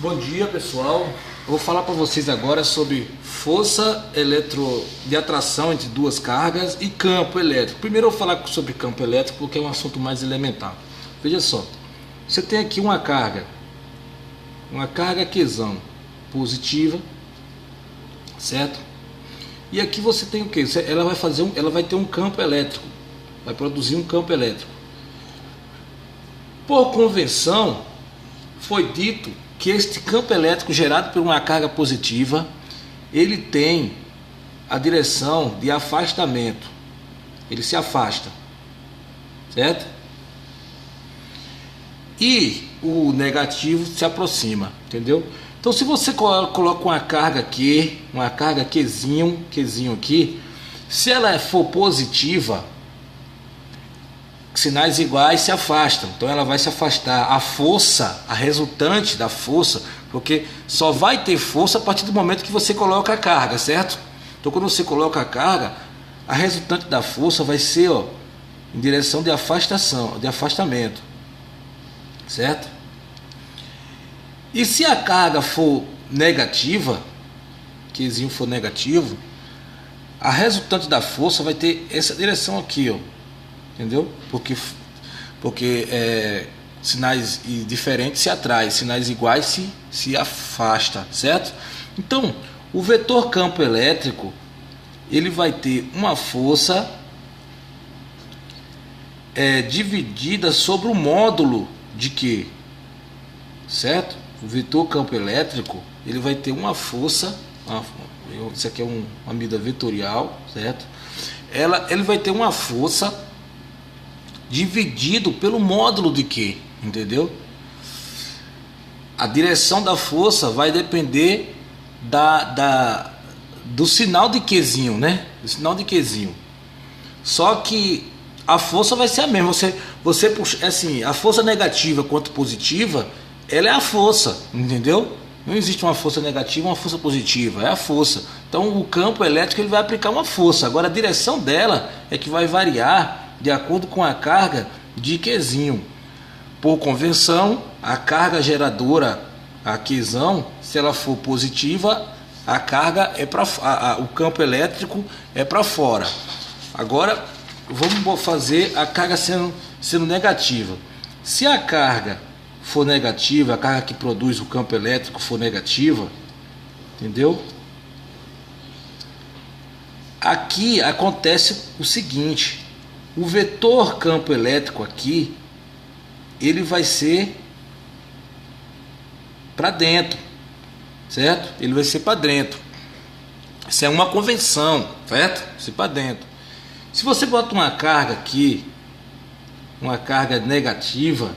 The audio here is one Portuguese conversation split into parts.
Bom dia, pessoal. Eu vou falar para vocês agora sobre força de atração entre duas cargas e campo elétrico. Primeiro eu vou falar sobre campo elétrico porque é um assunto mais elementar. Veja só, você tem aqui uma carga Qzão positiva, certo? E aqui você tem o que? Ela vai ter um campo elétrico, vai produzir um campo elétrico. Por convenção, foi dito que este campo elétrico gerado por uma carga positiva, ele tem a direção de afastamento, ele se afasta, certo? E o negativo se aproxima, entendeu? Então se você coloca uma carga Qzinho aqui, se ela for positiva, sinais iguais se afastam, então ela vai se afastar. A força, a resultante da força, porque só vai ter força a partir do momento que você coloca a carga, certo? Então quando você coloca a carga, a resultante da força vai ser em direção de afastamento, certo? E se a carga for negativa, Qzinho for negativo, a resultante da força vai ter essa direção aqui, entendeu? Porque sinais diferentes se atraem, sinais iguais se afasta, certo? Então, o vetor campo elétrico, ele vai ter uma força dividida sobre o módulo de Q, certo? O vetor campo elétrico, ele vai ter uma força, isso aqui é uma medida vetorial, certo? Ele vai ter uma força dividido pelo módulo de Q, entendeu? A direção da força vai depender do sinal de Qzinho, né? Do sinal de Qzinho. Só que a força vai ser a mesma. Você puxa, assim, a força negativa quanto positiva, ela é a força, entendeu? Não existe uma força negativa e uma força positiva, é a força. Então o campo elétrico ele vai aplicar uma força. Agora a direção dela é que vai variar de acordo com a carga de Qzinho. Por convenção, a carga geradora, a Qzão, se ela for positiva, a carga o campo elétrico é para fora. Agora vamos fazer a carga sendo negativa. Se a carga for negativa, a carga que produz o campo elétrico for negativa, entendeu? Aqui acontece o seguinte: o vetor campo elétrico aqui, ele vai ser para dentro, certo? Ele vai ser para dentro. Isso é uma convenção, certo? Vai ser para dentro. Se você bota uma carga aqui, uma carga negativa,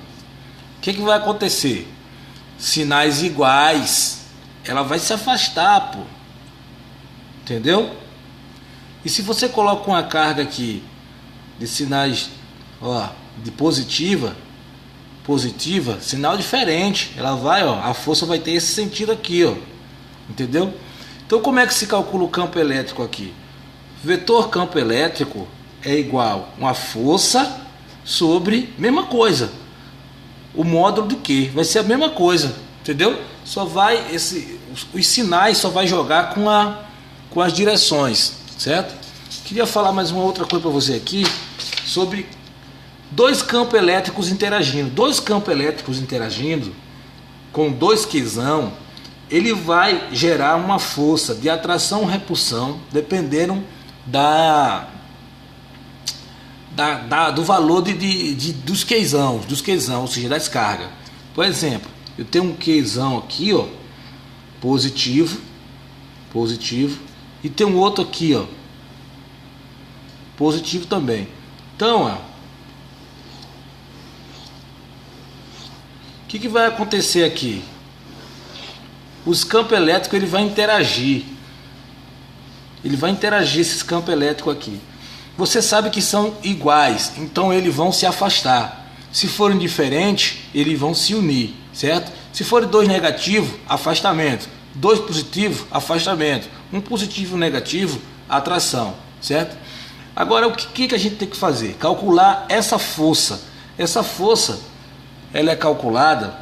o que vai acontecer? Sinais iguais, ela vai se afastar, entendeu? E se você coloca uma carga aqui de sinais de positiva, sinal diferente, ela vai, a força vai ter esse sentido aqui, entendeu? Então como é que se calcula o campo elétrico aqui? Vetor campo elétrico é igual uma força sobre mesma coisa, o módulo de Q vai ser a mesma coisa, entendeu? Só vai os sinais só vai jogar com as direções, certo? Queria falar mais uma outra coisa para você aqui sobre dois campos elétricos interagindo. Dois campos elétricos interagindo com dois Qzão, ele vai gerar uma força de atração ou repulsão dependendo do valor dos Qzão, ou seja, das cargas. Por exemplo, eu tenho um Qzão aqui, positivo, e tem um outro aqui, positivo também. Então, o que vai acontecer aqui? Os campos elétricos ele vai interagir esses campos elétricos aqui. Você sabe que são iguais, então eles vão se afastar. Se forem diferentes, eles vão se unir, certo? Se forem dois negativos, afastamento. Dois positivos, afastamento. Um positivo e um negativo, atração, certo? Agora o que a gente tem que fazer? Calcular essa força. Essa força ela é calculada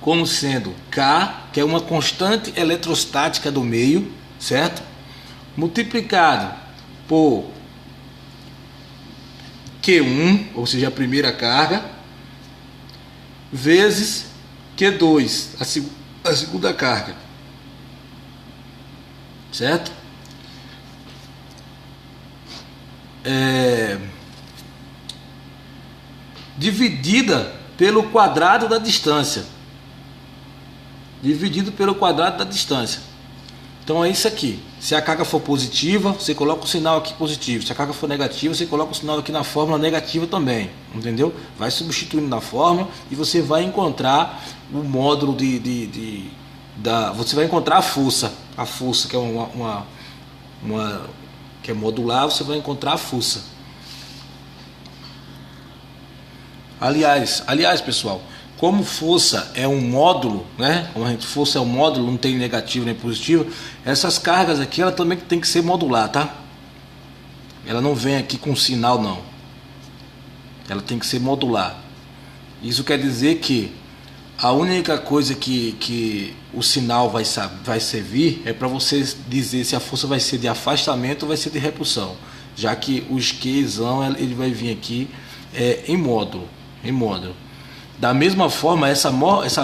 como sendo K, que é uma constante eletrostática do meio, certo? Multiplicado por Q1, ou seja, a primeira carga, vezes Q2, a segunda carga, certo? Dividida pelo quadrado da distância. Dividido pelo quadrado da distância. Então é isso aqui. Se a carga for positiva, você coloca o sinal aqui positivo. Se a carga for negativa, você coloca o sinal aqui na fórmula negativa também. Entendeu? Vai substituindo na fórmula e você vai encontrar o módulo você vai encontrar a força. A força que é que é modular, você vai encontrar a força. Aliás, pessoal, como força é um módulo, né? Como a gente força é um módulo, não tem negativo nem positivo. Essas cargas aqui, ela também tem que ser modular, tá? Ela não vem aqui com sinal, não. Ela tem que ser modular. Isso quer dizer que a única coisa que o sinal vai servir é para você dizer se a força vai ser de afastamento ou vai ser de repulsão, já que o Qzão ele vai vir aqui em módulo. Da mesma forma, essa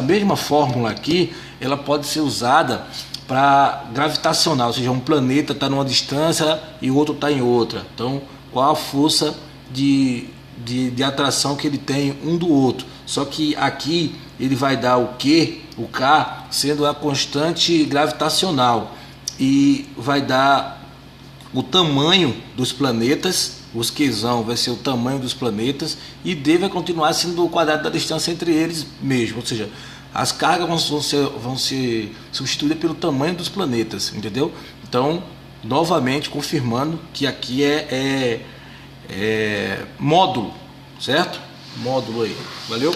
mesma fórmula aqui, ela pode ser usada para gravitacional, ou seja, um planeta está numa distância e o outro está em outra. Então, qual a força de atração que ele tem um do outro? Só que aqui ele vai dar o K sendo a constante gravitacional, e vai dar o tamanho dos planetas. Os Qzão vai ser o tamanho dos planetas e D vai continuar sendo o quadrado da distância entre eles mesmo, ou seja, as cargas vão ser substituídas pelo tamanho dos planetas, entendeu? Então, novamente confirmando que aqui é módulo, certo? Módulo aí, valeu?